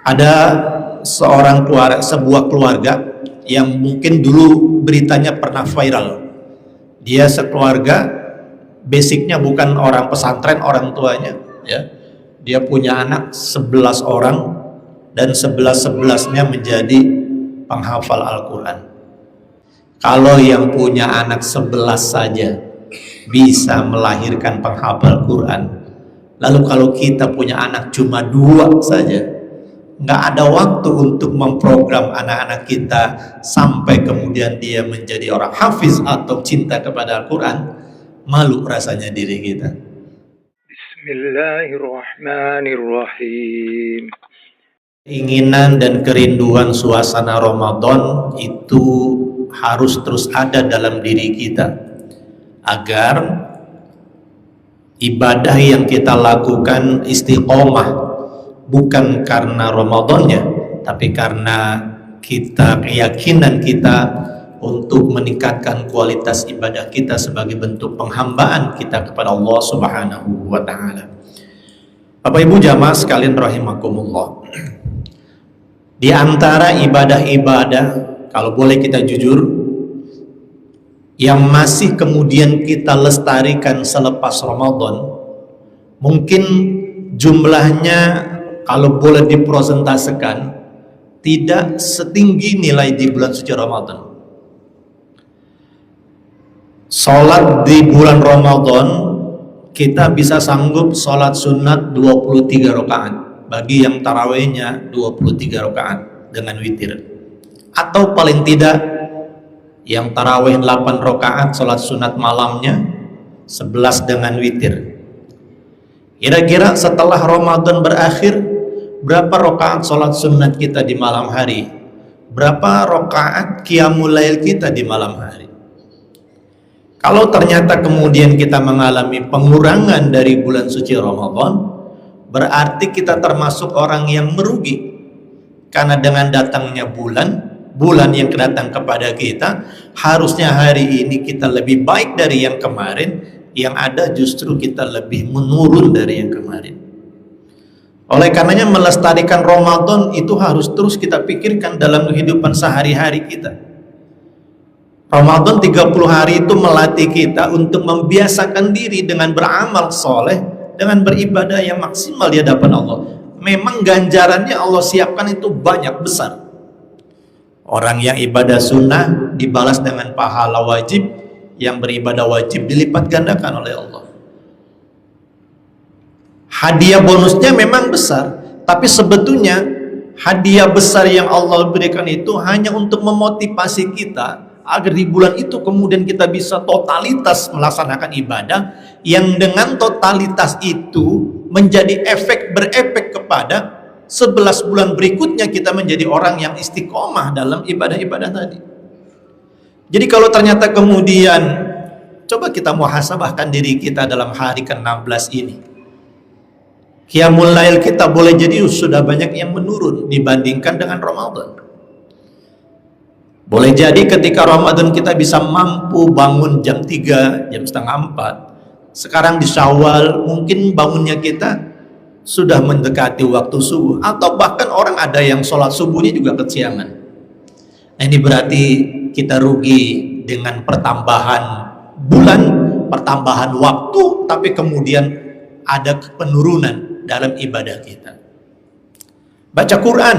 Ada sebuah keluarga yang mungkin dulu beritanya pernah viral. Dia sekeluarga, basicnya bukan orang pesantren orang tuanya, ya. Dia punya anak 11 orang dan 11-11-nya menjadi penghafal Al-Quran. Kalau yang punya anak 11 saja bisa melahirkan penghafal Quran, lalu kalau kita punya anak cuma 2 saja, nggak ada waktu untuk memprogram anak-anak kita sampai kemudian dia menjadi orang hafiz atau cinta kepada Al-Quran. Malu rasanya diri kita. Bismillahirrahmanirrahim. Keinginan dan kerinduan suasana Ramadan itu harus terus ada dalam diri kita, agar ibadah yang kita lakukan istiqomah, bukan karena Ramadannya, tapi karena keyakinan kita untuk meningkatkan kualitas ibadah kita sebagai bentuk penghambaan kita kepada Allah Subhanahu wa ta'ala. Bapak Ibu jamaah sekalian rahimakumullah, di antara ibadah-ibadah, kalau boleh kita jujur, yang masih kemudian kita lestarikan selepas Ramadan, mungkin jumlahnya kalau boleh dipresentasikan tidak setinggi nilai di bulan suci Ramadan. Sholat di bulan Ramadan kita bisa sanggup sholat sunat 23 rakaat bagi yang tarawihnya 23 rakaat dengan witir, atau paling tidak yang tarawih 8 rakaat sholat sunat malamnya 11 dengan witir. Kira-kira setelah Ramadan berakhir, berapa rakaat sholat sunat kita di malam hari? Berapa rakaat qiyamul lail kita di malam hari? Kalau ternyata kemudian kita mengalami pengurangan dari bulan suci Ramadan, berarti kita termasuk orang yang merugi. Karena dengan datangnya bulan yang datang kepada kita, harusnya hari ini kita lebih baik dari yang kemarin, yang ada justru kita lebih menurun dari yang kemarin. Oleh karenanya melestarikan Ramadan itu harus terus kita pikirkan dalam kehidupan sehari-hari kita. Ramadan 30 hari itu melatih kita untuk membiasakan diri dengan beramal soleh, dengan beribadah yang maksimal di hadapan Allah. Memang ganjarannya Allah siapkan itu banyak besar. Orang yang ibadah sunnah dibalas dengan pahala wajib, yang beribadah wajib dilipat gandakan oleh Allah. Hadiah bonusnya memang besar, tapi sebetulnya hadiah besar yang Allah berikan itu hanya untuk memotivasi kita agar di bulan itu kemudian kita bisa totalitas melaksanakan ibadah, yang dengan totalitas itu menjadi berefek kepada 11 bulan berikutnya kita menjadi orang yang istiqomah dalam ibadah-ibadah tadi. Jadi kalau ternyata kemudian coba kita muhasabahkan diri kita dalam hari ke-16 ini, qiyamul lail kita boleh jadi sudah banyak yang menurun dibandingkan dengan Ramadan. Boleh jadi ketika Ramadan kita bisa mampu bangun jam 3, jam setengah 4. Sekarang di Syawal mungkin bangunnya kita sudah mendekati waktu subuh, atau bahkan orang ada yang sholat subuhnya juga kesiangan. Nah, ini berarti kita rugi dengan pertambahan bulan, pertambahan waktu, tapi kemudian ada penurunan dalam ibadah kita. Baca Quran,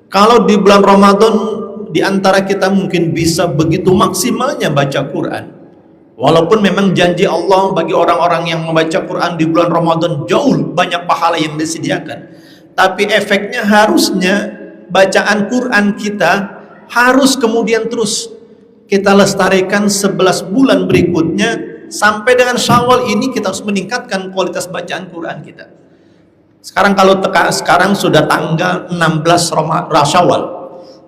kalau di bulan Ramadan di antara kita mungkin bisa begitu maksimalnya baca Quran, walaupun memang janji Allah bagi orang-orang yang membaca Quran di bulan Ramadan jauh banyak pahala yang disediakan, tapi efeknya harusnya bacaan Quran kita harus kemudian terus kita lestarikan 11 bulan berikutnya, sampai dengan Syawal ini kita harus meningkatkan kualitas bacaan Quran kita. Sekarang sekarang sudah tanggal 16 Syawal,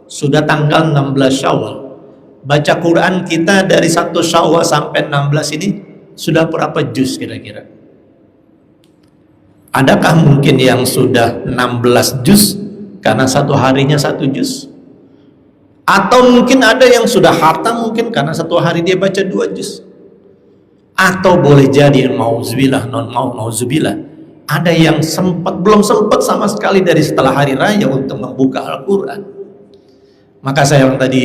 sudah tanggal 16 Syawal. Baca Quran kita dari 1 Syawal sampai 16 ini sudah berapa juz kira-kira? Adakah mungkin yang sudah 16 juz karena satu harinya 1 juz? Atau mungkin ada yang sudah khatam mungkin karena satu hari dia baca 2 juz? Atau boleh jadi nauzubillah, Ada yang belum sempat sama sekali dari setelah hari raya untuk membuka Al-Quran. Maka saya bilang tadi,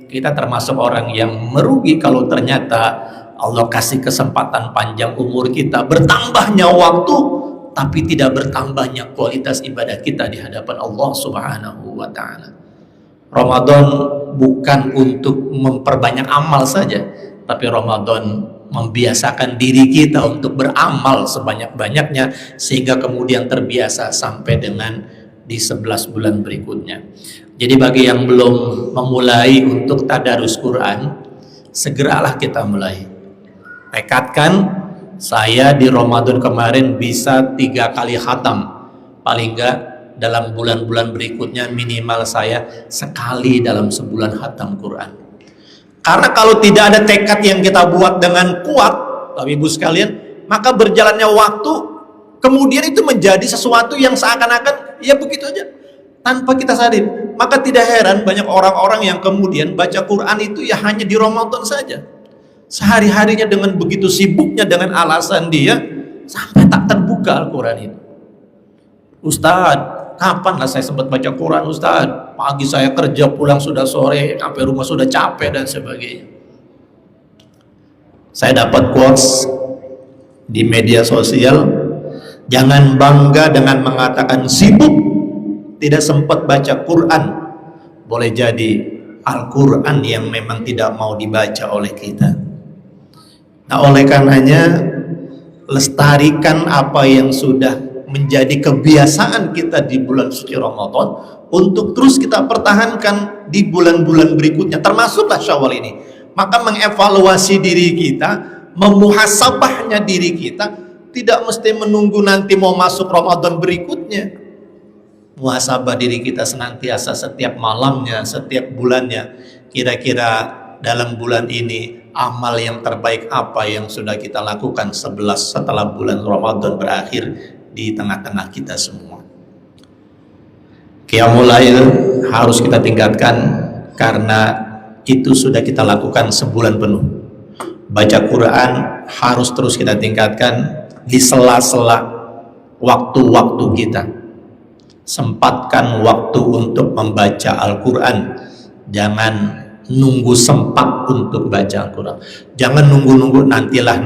kita termasuk orang yang merugi kalau ternyata Allah kasih kesempatan panjang umur kita, bertambahnya waktu, tapi tidak bertambahnya kualitas ibadah kita di hadapan Allah Subhanahu wa Ta'ala. Ramadan bukan untuk memperbanyak amal saja, tapi Ramadan membiasakan diri kita untuk beramal sebanyak-banyaknya sehingga kemudian terbiasa sampai dengan di 11 bulan berikutnya. Jadi bagi yang belum memulai untuk tadarus Quran, segeralah kita mulai. Tekadkan, saya di Ramadan kemarin bisa 3 kali khatam, paling enggak dalam bulan-bulan berikutnya minimal saya sekali dalam sebulan khatam Quran. Karena kalau tidak ada tekad yang kita buat dengan kuat, Bapak Ibu sekalian, maka berjalannya waktu kemudian itu menjadi sesuatu yang seakan-akan ya begitu aja tanpa kita sadari. Maka tidak heran banyak orang-orang yang kemudian baca Quran itu ya hanya di Ramadan saja. Sehari-harinya dengan begitu sibuknya dengan alasan dia sampai tak terbuka Al-Quran itu. Ustadz, kapan lah saya sempat baca Quran Ustadz? Pagi saya kerja, pulang sudah sore, sampai rumah sudah capek dan sebagainya. Saya dapat quotes di media sosial, jangan bangga dengan mengatakan sibuk tidak sempat baca Quran. Boleh jadi Al-Quran yang memang tidak mau dibaca oleh kita. Nah, oleh karenanya lestarikan apa yang sudah menjadi kebiasaan kita di bulan suci Ramadan untuk terus kita pertahankan di bulan-bulan berikutnya, termasuklah Syawal ini. Maka mengevaluasi diri kita, memuhasabahnya diri kita, tidak mesti menunggu nanti mau masuk Ramadan berikutnya. Muhasabah diri kita senantiasa setiap malamnya, setiap bulannya. Kira-kira dalam bulan ini amal yang terbaik apa yang sudah kita lakukan setelah bulan Ramadan berakhir di tengah-tengah kita semua. Qiyamul Lail harus kita tingkatkan karena itu sudah kita lakukan sebulan penuh. Baca Quran harus terus kita tingkatkan di sela-sela waktu-waktu kita. Sempatkan waktu untuk membaca Al-Quran. Jangan nunggu sempat untuk baca Al-Quran. Jangan nunggu-nunggu nantilah.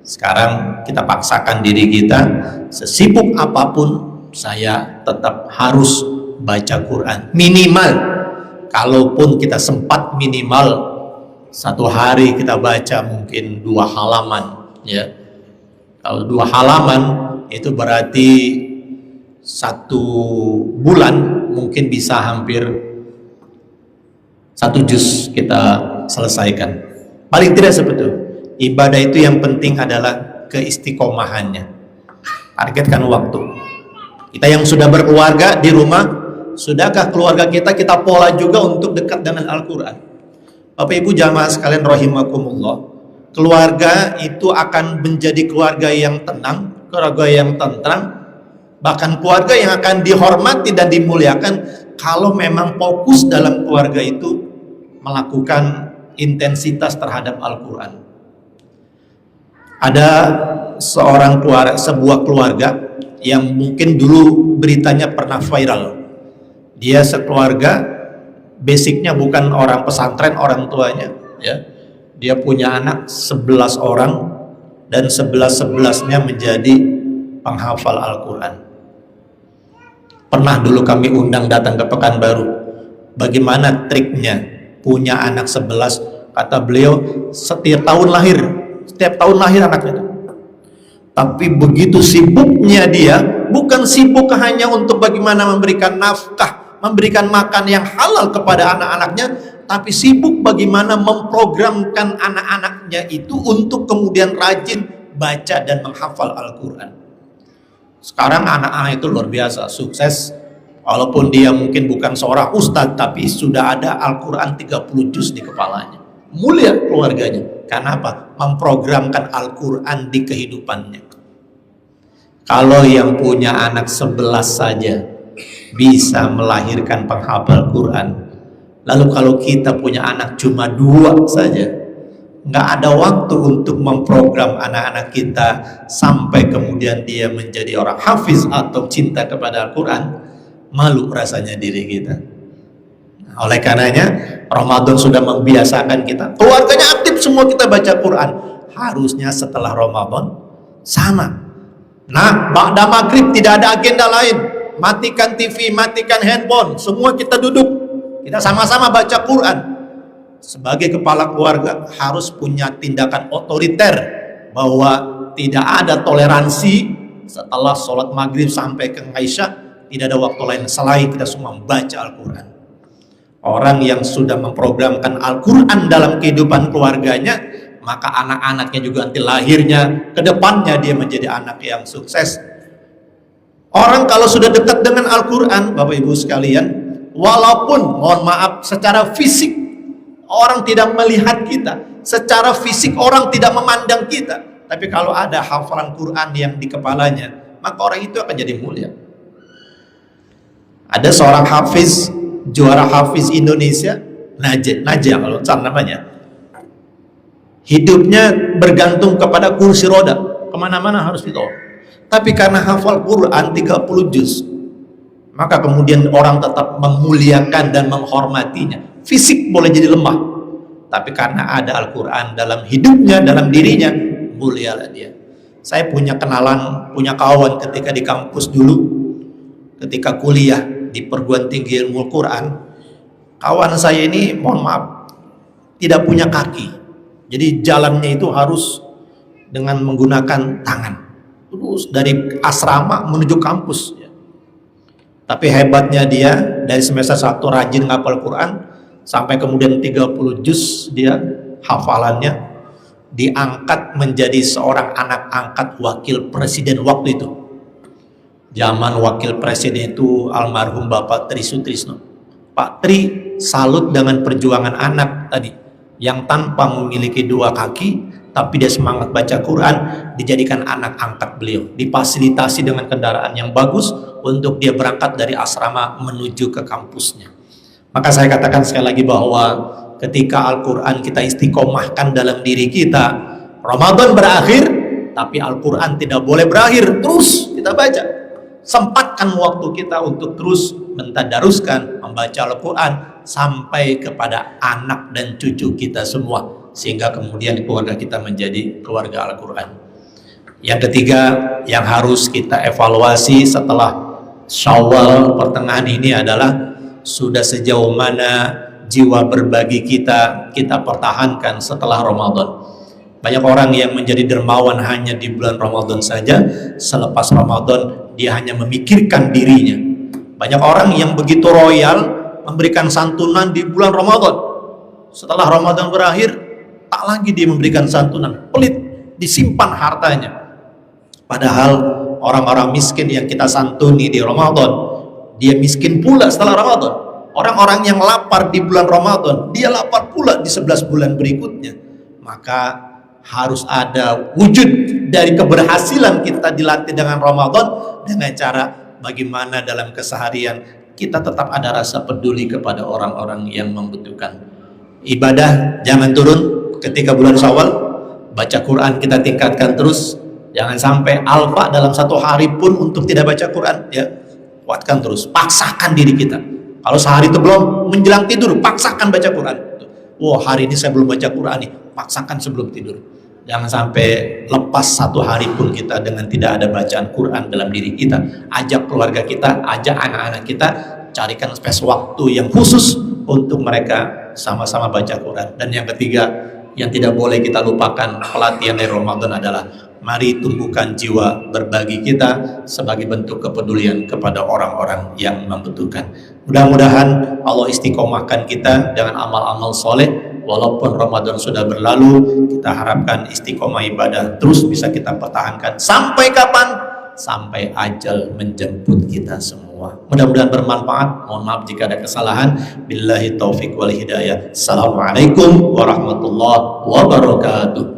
Sekarang kita paksakan diri kita, sesibuk apapun saya tetap harus baca Quran. Minimal, kalaupun kita sempat minimal 1 hari kita baca mungkin 2 halaman, ya. Kalau 2 halaman itu berarti 1 bulan mungkin bisa hampir 1 juz kita selesaikan. Paling tidak seperti itu. Ibadah itu yang penting adalah keistiqomahannya. Targetkan waktu. Kita yang sudah berkeluarga di rumah, sudahkah keluarga kita pola juga untuk dekat dengan Al-Quran? Bapak Ibu jamaah sekalian rahimakumullah, keluarga itu akan menjadi keluarga yang tenang, keluarga yang tentram, bahkan keluarga yang akan dihormati dan dimuliakan kalau memang fokus dalam keluarga itu melakukan intensitas terhadap Al-Quran. Ada sebuah keluarga yang mungkin dulu beritanya pernah viral. Dia sekeluarga, basicnya bukan orang pesantren orang tuanya, ya. Dia punya anak 11 orang dan 11-11-nya menjadi penghafal Al-Quran. Pernah dulu kami undang datang ke Pekanbaru. Bagaimana triknya punya anak 11? Kata beliau, setiap tahun lahir anaknya. Tapi begitu sibuknya dia, bukan sibuk hanya untuk bagaimana memberikan nafkah, memberikan makan yang halal kepada anak-anaknya, tapi sibuk bagaimana memprogramkan anak-anaknya itu untuk kemudian rajin baca dan menghafal Al-Quran. Sekarang anak-anak itu luar biasa, sukses. Walaupun dia mungkin bukan seorang ustadz, tapi sudah ada Al-Quran 30 juz di kepalanya. Mulia keluarganya. Karena apa? Memprogramkan Al-Quran di kehidupannya. Kalau yang punya anak 11 saja bisa melahirkan penghafal Quran, lalu kalau kita punya anak cuma 2 saja, nggak ada waktu untuk memprogram anak-anak kita sampai kemudian dia menjadi orang hafiz atau cinta kepada Al-Quran, malu rasanya diri kita. Oleh karenanya Ramadan sudah membiasakan kita, keluarganya aktif semua kita baca Quran. Harusnya setelah Ramadan sama. Nah, ba'da maghrib tidak ada agenda lain, matikan TV, matikan handphone, semua kita duduk, kita sama-sama baca Quran. Sebagai kepala keluarga harus punya tindakan otoriter bahwa tidak ada toleransi setelah sholat maghrib sampai ke Isya, tidak ada waktu lain selain kita semua membaca Al-Quran. Orang yang sudah memprogramkan Al-Quran dalam kehidupan keluarganya, maka anak-anaknya juga nanti lahirnya ke depannya dia menjadi anak yang sukses. Orang kalau sudah dekat dengan Al-Quran, Bapak Ibu sekalian, walaupun mohon maaf secara fisik orang tidak melihat kita, secara fisik orang tidak memandang kita, tapi kalau ada hafalan Quran yang di kepalanya, maka orang itu akan jadi mulia. Ada seorang hafiz, juara hafiz Indonesia, Najah kalau namanya, hidupnya bergantung kepada kursi roda, kemana-mana harus ditolong. Tapi karena hafal Quran 30 juz, maka kemudian orang tetap memuliakan dan menghormatinya. Fisik boleh jadi lemah, tapi karena ada Al-Quran dalam hidupnya, dalam dirinya, mulialah dia. Saya punya kenalan, punya kawan ketika di kampus dulu, ketika kuliah di perguruan tinggi ilmu Quran. Kawan saya ini, mohon maaf, tidak punya kaki, jadi jalannya itu harus dengan menggunakan tangan, terus dari asrama menuju kampus. Tapi hebatnya dia, dari semester 1 rajin ngapal Quran, sampai kemudian 30 juz dia hafalannya, diangkat menjadi seorang anak angkat wakil presiden waktu itu. Zaman wakil presiden itu almarhum Bapak Tri Sutrisno. Pak Tri salut dengan perjuangan anak tadi yang tanpa memiliki 2 kaki, tapi dia semangat baca Quran, dijadikan anak angkat beliau, difasilitasi dengan kendaraan yang bagus untuk dia berangkat dari asrama menuju ke kampusnya. Maka saya katakan sekali lagi bahwa ketika Al-Quran kita istiqomahkan dalam diri kita, Ramadan berakhir, tapi Al-Quran tidak boleh berakhir, terus kita baca. Sempatkan waktu kita untuk terus mentadaruskan, membaca Al-Quran sampai kepada anak dan cucu kita semua, sehingga kemudian keluarga kita menjadi keluarga Al-Quran. Yang ketiga yang harus kita evaluasi setelah Syawal pertengahan ini adalah sudah sejauh mana jiwa berbagi kita pertahankan setelah Ramadan. Banyak orang yang menjadi dermawan hanya di bulan Ramadan saja, selepas Ramadan dia hanya memikirkan dirinya. Banyak orang yang begitu royal memberikan santunan di bulan Ramadan, setelah Ramadan berakhir tak lagi dia memberikan santunan, pelit, disimpan hartanya. Padahal orang-orang miskin yang kita santuni di Ramadan, dia miskin pula setelah Ramadan. Orang-orang yang lapar di bulan Ramadan, dia lapar pula di 11 bulan berikutnya. Maka harus ada wujud dari keberhasilan kita dilatih dengan Ramadan, dengan cara bagaimana dalam keseharian kita tetap ada rasa peduli kepada orang-orang yang membutuhkan. Ibadah jangan turun ketika bulan Syawal, baca Quran kita tingkatkan terus. Jangan sampai alfa dalam 1 hari pun untuk tidak baca Quran, ya. Kuatkan terus, paksakan diri kita. Kalau sehari itu belum, menjelang tidur paksakan baca Quran. Wah, hari ini saya belum baca Quran nih, paksakan sebelum tidur. Jangan sampai lepas 1 hari pun kita dengan tidak ada bacaan Quran dalam diri kita. Ajak keluarga kita, ajak anak-anak kita, carikan space waktu yang khusus untuk mereka sama-sama baca Quran. Dan yang ketiga, yang tidak boleh kita lupakan pelatihan dari Ramadan adalah mari tumbuhkan jiwa berbagi kita sebagai bentuk kepedulian kepada orang-orang yang membutuhkan. Mudah-mudahan Allah istiqomahkan kita dengan amal-amal soleh. Walaupun Ramadan sudah berlalu, kita harapkan istiqomah ibadah terus bisa kita pertahankan. Sampai kapan? Sampai ajal menjemput kita semua. Mudah-mudahan bermanfaat. Mohon maaf jika ada kesalahan. Billahi taufik wal hidayah. Assalamualaikum warahmatullahi wabarakatuh.